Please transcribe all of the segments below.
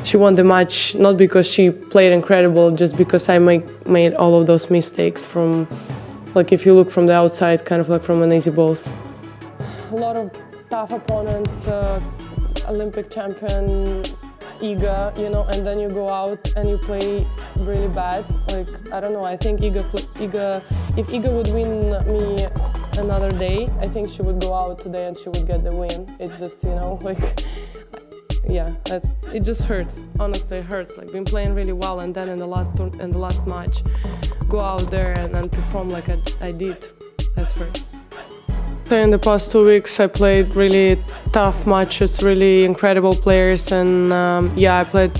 she won the match not because she played incredible, just because I made all of those mistakes from, like, if you look from the outside, kind of like from an easy balls. A lot of tough opponents, Olympic champion, IGA, you know, and then you go out and you play really bad. Like, I don't know, I think if IGA would win me another day, I think she would go out today and she would get the win. It just, you know, like, yeah, it just hurts. Honestly, it hurts. Like, been playing really well, and then in the last match, go out there and perform like I did. That hurts. So in the past 2 weeks, I played really tough matches, really incredible players, and yeah, I played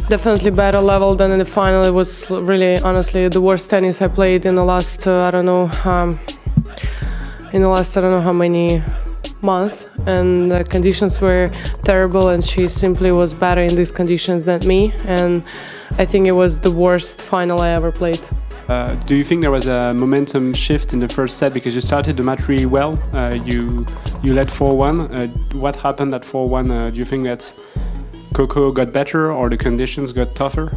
definitely better level than in the final. It was really, honestly, the worst tennis I played in the last I don't know how many months, and the conditions were terrible, and she simply was better in these conditions than me, and I think it was the worst final I ever played. Do you think there was a momentum shift in the first set, because you started the match really well? You led 4-1. What happened at 4-1? Do you think that Coco got better or the conditions got tougher?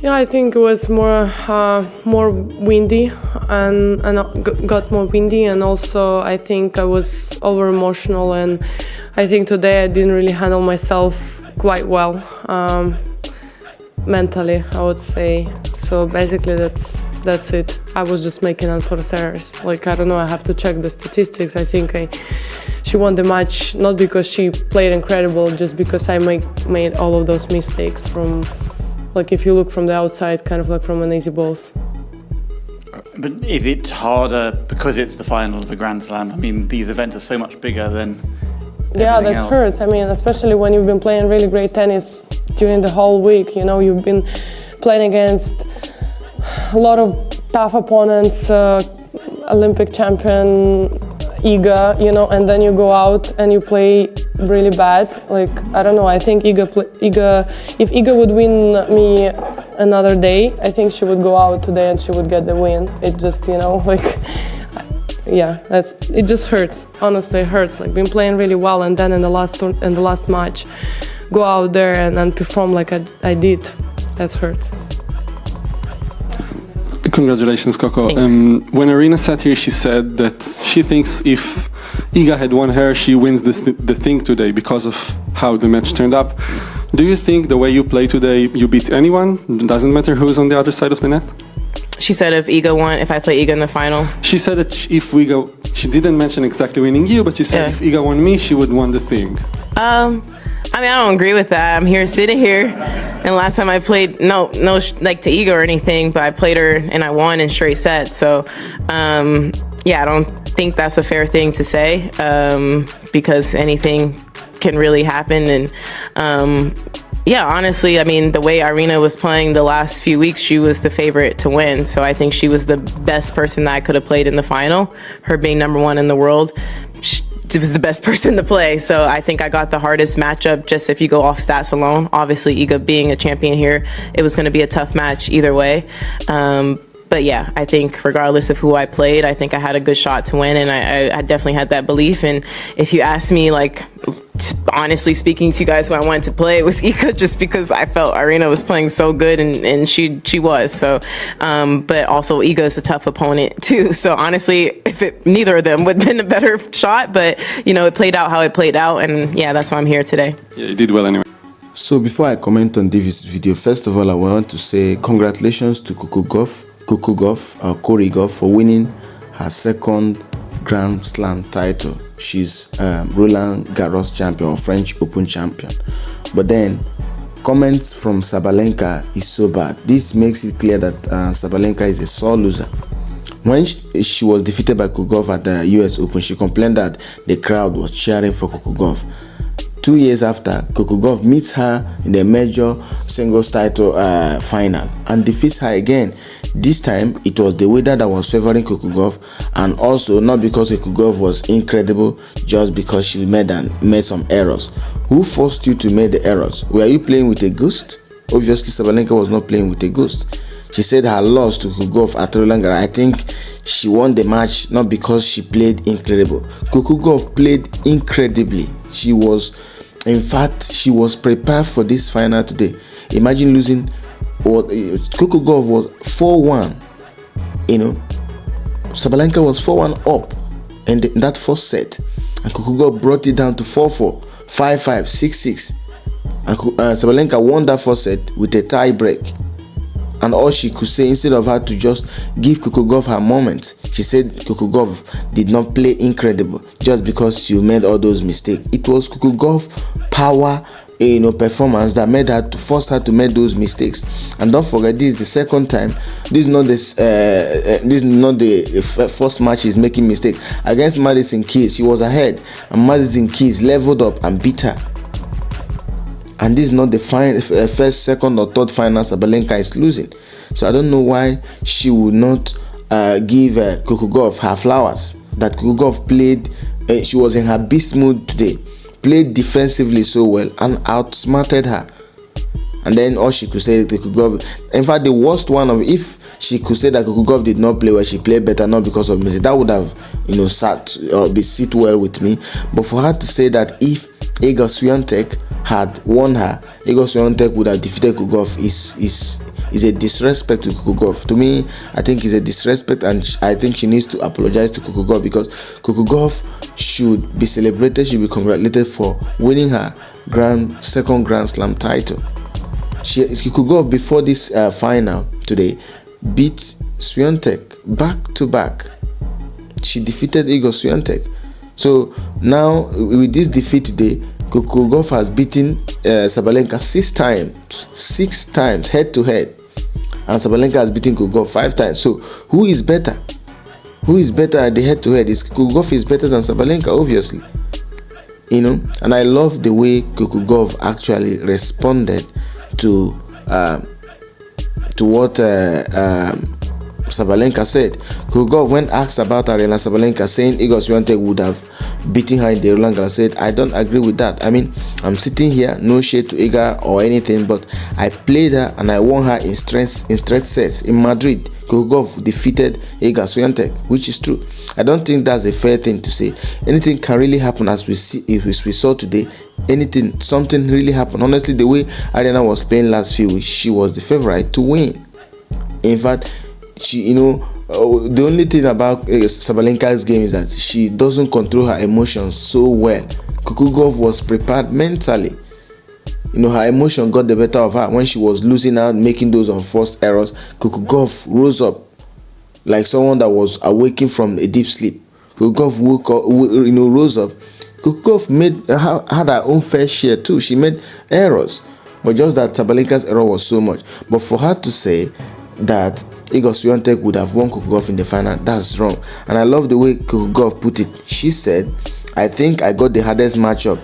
Yeah, I think it was more windy and got more windy, and also I think I was over emotional, and I think today I didn't really handle myself quite well mentally, I would say. So basically that's it. I was just making unforced errors. Like, I don't know, I have to check the statistics. I think she won the match not because she played incredible, just because I made all of those mistakes from, like, if you look from the outside, kind of like from an easy balls. But is it harder because it's the final of the Grand Slam? I mean, these events are so much bigger than yeah, that else. hurts. I mean, especially when you've been playing really great tennis during the whole week. You know, you've been playing against a lot of tough opponents, Olympic champion, IGA, you know, and then you go out and you play really bad. Like, I don't know, I think if IGA would win me another day, I think she would go out today and she would get the win. It just, you know, like, yeah, it just hurts. Honestly, it hurts. Like, been playing really well, and then in the last match, go out there and perform like I did. That hurts. Congratulations, Coco. When Aryna sat here, she said that she thinks if Iga had won her, she wins the thing today because of how the match turned up. Do you think the way you play today, you beat anyone? It doesn't matter who's on the other side of the net? She said if I play Iga in the final. She said that if we go, she didn't mention exactly winning you, but she said if Iga won me, she would win the thing. I mean, I don't agree with that. I'm here sitting here, and last time I played, no, like to Iga or anything, but I played her and I won in straight sets. So, yeah, I don't think that's a fair thing to say, because anything can really happen. And yeah, honestly, I mean, the way Aryna was playing the last few weeks, she was the favorite to win. So I think she was the best person that I could have played in the final. Her being #1 in the world, she was the best person to play. So I think I got the hardest matchup, just if you go off stats alone. Obviously, Iga being a champion here, it was going to be a tough match either way. But yeah, I think regardless of who I played, I think I had a good shot to win, and I definitely had that belief. And if you ask me, like, honestly speaking to you guys, who I wanted to play, it was Iga, just because I felt Aryna was playing so good, and she was. So, but also Iga is a tough opponent too. So honestly, neither of them would have been a better shot, but you know, it played out how it played out, and yeah, that's why I'm here today. Yeah, you did well anyway. So before I comment on this video, first of all, I want to say congratulations to Coco Gauff, Coco Gauff, for winning her second Grand Slam title. She's Roland Garros champion, or French Open champion. But then, comments from Sabalenka is so bad. This makes it clear that Sabalenka is a sore loser. When she was defeated by Coco Gauff at the US Open, she complained that the crowd was cheering for Coco Gauff. 2 years after, Coco Gauff meets her in the major singles title final and defeats her again. This time, it was the weather that was favoring Coco Gauff, and also not because Coco Gauff was incredible, just because she made some errors. Who forced you to make the errors? Were you playing with a ghost? Obviously, Sabalenka was not playing with a ghost. She said her loss to Coco Gauff at Roland Garros, I think she won the match not because she played incredible. Coco Gauff played incredibly. She was In fact, she was prepared for this final today. Imagine losing. What Coco Gauff was 4-1. Sabalenka was 4-1 up in that first set, and Coco Gauff brought it down to 4-4, 5-5, 6-6. And Sabalenka won that first set with a tie break. And all she could say, instead of her to just give Coco Gauff her moment, she said Coco Gauff did not play incredible just because she made all those mistakes. It was Coco Gauff power, performance that made her to force her to make those mistakes. And don't forget, this is the second time. This is not the first match she's making mistake. Against Madison Keys, she was ahead, and Madison Keys leveled up and beat her. And this is not the first, second, or third final Sabalenka is losing. So I don't know why she would not give Coco Gauff her flowers. That Coco Gauff played, she was in her beast mood today, played defensively so well and outsmarted her. And then all she could say, Coco Gauff, in fact, the worst one of, if she could say that Coco Gauff did not play well, she played better, not because of music, that would have, sit well with me. But for her to say that if IGA Swiatek had won her, IGA Swiatek would have defeated Coco Gauff is a disrespect to Coco Gauff. To me, I think it's a disrespect, and I think she needs to apologize to Coco Gauff, because Coco Gauff should be celebrated, should be congratulated for winning her second Grand Slam title. Coco Gauff, before this final today, beat Swiatek back to back. She defeated IGA Swiatek. So now with this defeat today, Coco Gauff has beaten Sabalenka 6 times head to head, and Sabalenka has beaten Coco Gauff 5 times. So who is better? Who is better at the head to head? Coco Gauff is better than Sabalenka, obviously. And I love the way Coco Gauff actually responded to what Sabalenka said. Coco Gauff, when asked about Aryna Sabalenka, saying IGA Swiatek would have beaten her in the Roland Garros, said, I don't agree with that. I mean, I'm sitting here, no shade to IGA or anything, but I played her and I won her in straight sets in Madrid. Coco Gauff defeated IGA Swiatek, which is true. I don't think that's a fair thing to say. Anything can really happen, as we saw today. Something really happened. Honestly, the way Aryna was playing last few weeks, she was the favorite to win. In fact, she, the only thing about Sabalenka's game is that she doesn't control her emotions so well. Coco Gauff was prepared mentally. Her emotion got the better of her when she was losing out, making those unforced errors. Coco Gauff rose up like someone that was awaking from a deep sleep. Coco Gauff woke up, rose up. Coco Gauff had her own fair share too. She made errors, but just that Sabalenka's error was so much. But for her to say that IGA Swiatek would have won Coco Gauff in the final, that's wrong. And I love the way Coco Gauff put it. She said, I think I got the hardest matchup,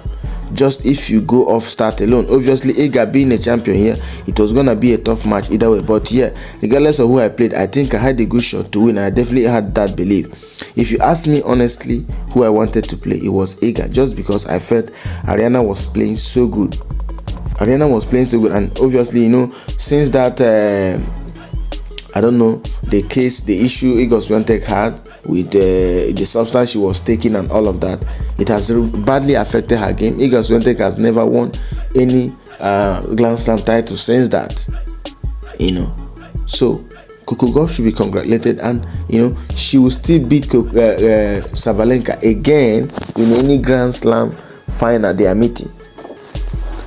just if you go off start alone. Obviously, IGA being a champion here, it was gonna be a tough match either way. But yeah, regardless of who I played, I think I had a good shot to win. I definitely had that belief. If you ask me honestly who I wanted to play, it was IGA, just because I felt Aryna was playing so good. Aryna was playing so good, and obviously, since that I don't know, the issue IGA Swiatek had with the substance she was taking and all of that, it has badly affected her game. IGA Swiatek has never won any Grand Slam title since that. So Coco Gauff should be congratulated, and she will still beat Sabalenka again in any Grand Slam final they are meeting.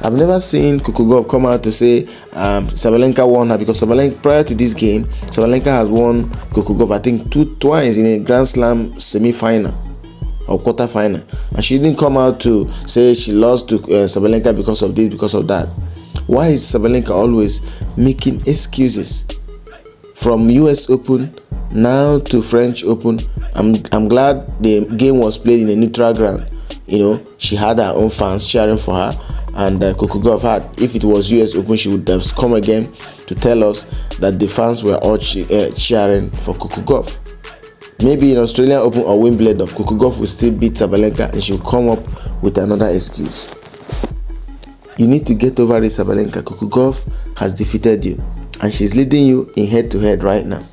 I've never seen Coco Gauff come out to say Sabalenka won her, because Sabalenka, prior to this game, Sabalenka has won Coco Gauff, I think twice in a Grand Slam semi-final or quarter-final, and she didn't come out to say she lost to Sabalenka because of this, because of that. Why is Sabalenka always making excuses? From US Open now to French Open, I'm glad the game was played in a neutral ground. She had her own fans cheering for her, and Coco Gauff had. If it was US Open, she would have come again to tell us that the fans were all cheering for Coco Gauff. Maybe in Australian Open or Wimbledon, Coco Gauff will still beat Sabalenka, and she will come up with another excuse. You need to get over it, Sabalenka. Coco Gauff has defeated you, and she's leading you in head-to-head right now.